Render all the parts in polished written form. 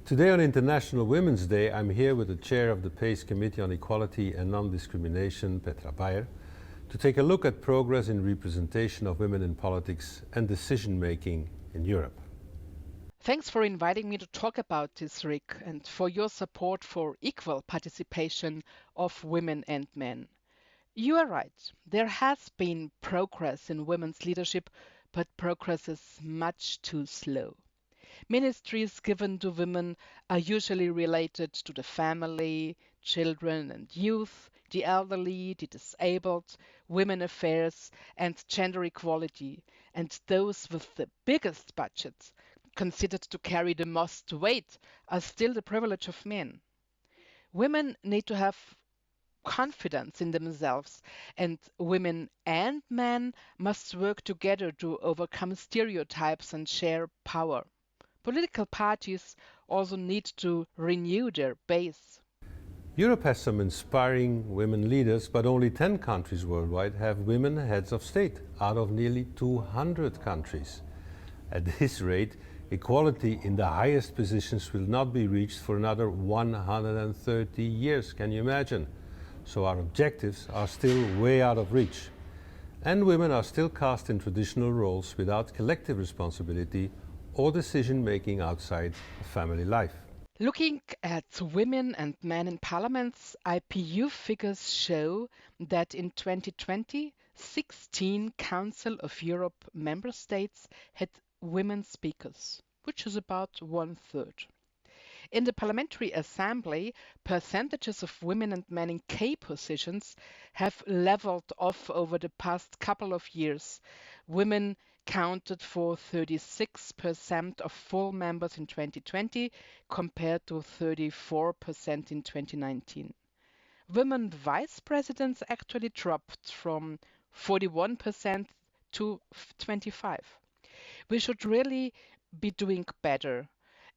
Today on International Women's Day, I'm here with the chair of the PACE Committee on Equality and Non-Discrimination, Petra Bayer, to take a look at progress in representation of women in politics and decision-making in Europe. Thanks for inviting me to talk about this, Rick, and for your support for equal participation of women and men. You are right. There has been progress in women's leadership, but progress is much too slow. Ministries given to women are usually related to the family, children and youth, the elderly, the disabled, women affairs, and gender equality. And those with the biggest budgets, considered to carry the most weight, are still the privilege of men. Women need to have confidence in themselves, and women and men must work together to overcome stereotypes and share power. Political parties also need to renew their base. Europe has some inspiring women leaders, but only 10 countries worldwide have women heads of state out of nearly 200 countries. At this rate, equality in the highest positions will not be reached for another 130 years. Can you imagine? So our objectives are still way out of reach. And women are still cast in traditional roles without collective responsibility or decision-making outside of family life. Looking at women and men in parliaments, IPU figures show that in 2020, 16 Council of Europe member states had women speakers, which is about 1/3. In the Parliamentary Assembly, percentages of women and men in key positions have leveled off over the past couple of years. Women counted for 36% of full members in 2020 compared to 34% in 2019. Women vice presidents actually dropped from 41% to 25%. We should really be doing better.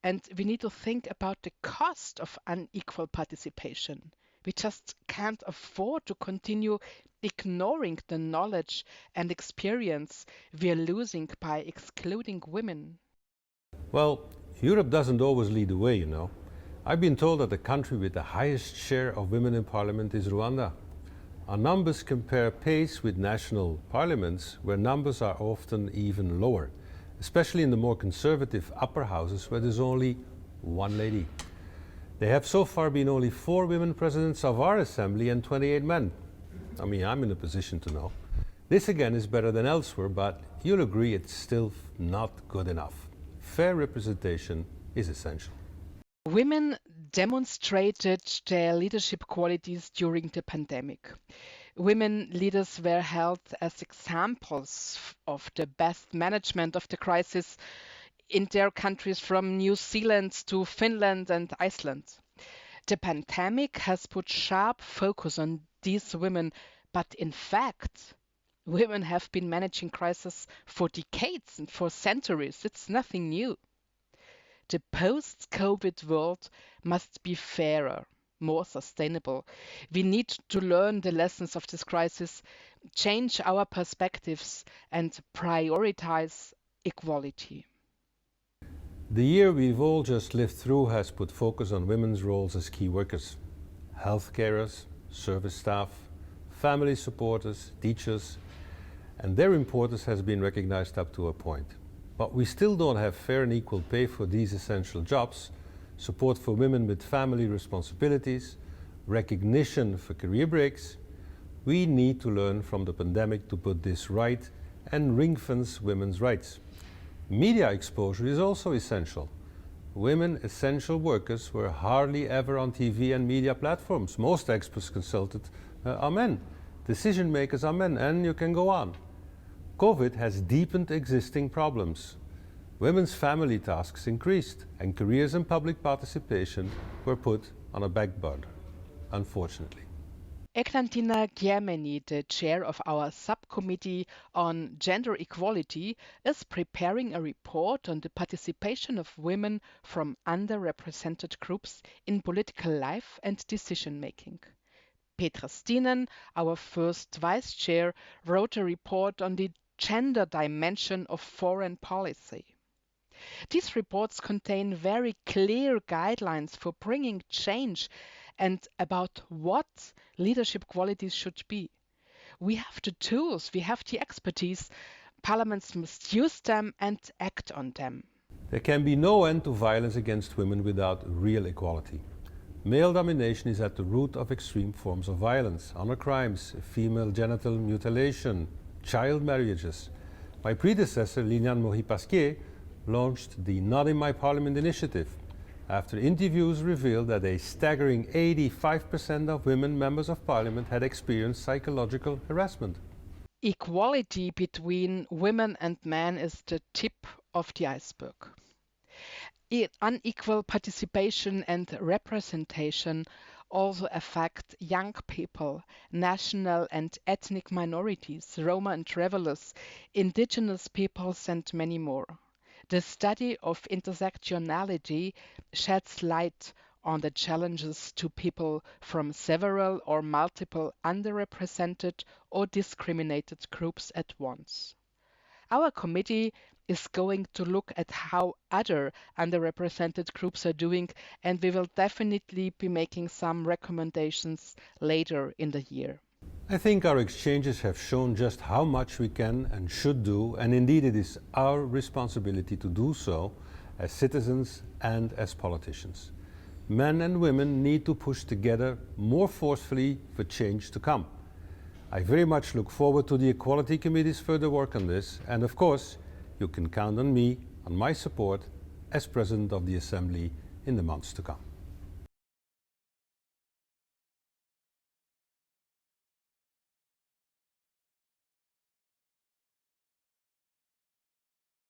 And we need to think about the cost of unequal participation. We just can't afford to continue ignoring the knowledge and experience we are losing by excluding women. Well, Europe doesn't always lead the way, you know. I've been told that the country with the highest share of women in parliament is Rwanda. Our numbers compare pace with national parliaments, where numbers are often even lower, especially in the more conservative upper houses where there's only one lady. There have so far been only 4 women presidents of our assembly and 28 men. I mean, I'm in a position to know. This again is better than elsewhere, but you'll agree it's still not good enough. Fair representation is essential. Women demonstrated their leadership qualities during the pandemic. Women leaders were held as examples of the best management of the crisis in their countries, from New Zealand to Finland and Iceland. The pandemic has put sharp focus on these women, but in fact, women have been managing crises for decades and for centuries. It's nothing new. The post-COVID world must be fairer, more sustainable. We need to learn the lessons of this crisis, change our perspectives, and prioritize equality. The year we've all just lived through has put focus on women's roles as key workers. Health carers, service staff, family supporters, teachers, and their importance has been recognized up to a point. But we still don't have fair and equal pay for these essential jobs, support for women with family responsibilities, recognition for career breaks. We need to learn from the pandemic to put this right and ring-fence women's rights. Media exposure is also essential. Women essential workers were hardly ever on TV and media platforms. Most experts consulted are men. Decision makers are men, and you can go on. COVID has deepened existing problems. Women's family tasks increased, and careers and public participation were put on a back burner, unfortunately. Eglantina Germany, the chair of our subcommittee on gender equality, is preparing a report on the participation of women from underrepresented groups in political life and decision-making. Petra Stinen, our first vice chair, wrote a report on the gender dimension of foreign policy. These reports contain very clear guidelines for bringing change and about what leadership qualities should be. We have the tools, we have the expertise. Parliaments must use them and act on them. There can be no end to violence against women without real equality. Male domination is at the root of extreme forms of violence, honor crimes, female genital mutilation, child marriages. My predecessor, Liliane Maury-Pasquier, launched the Not in My Parliament initiative after interviews revealed that a staggering 85% of women members of parliament had experienced psychological harassment. Equality between women and men is the tip of the iceberg. Unequal participation and representation also affect young people, national and ethnic minorities, Roma and travelers, indigenous peoples, and many more. The study of intersectionality sheds light on the challenges to people from several or multiple underrepresented or discriminated groups at once. Our committee is going to look at how other underrepresented groups are doing, and we will definitely be making some recommendations later in the year. I think our exchanges have shown just how much we can and should do, and indeed it is our responsibility to do so as citizens and as politicians. Men and women need to push together more forcefully for change to come. I very much look forward to the Equality Committee's further work on this, and of course, you can count on me, on my support as President of the Assembly in the months to come.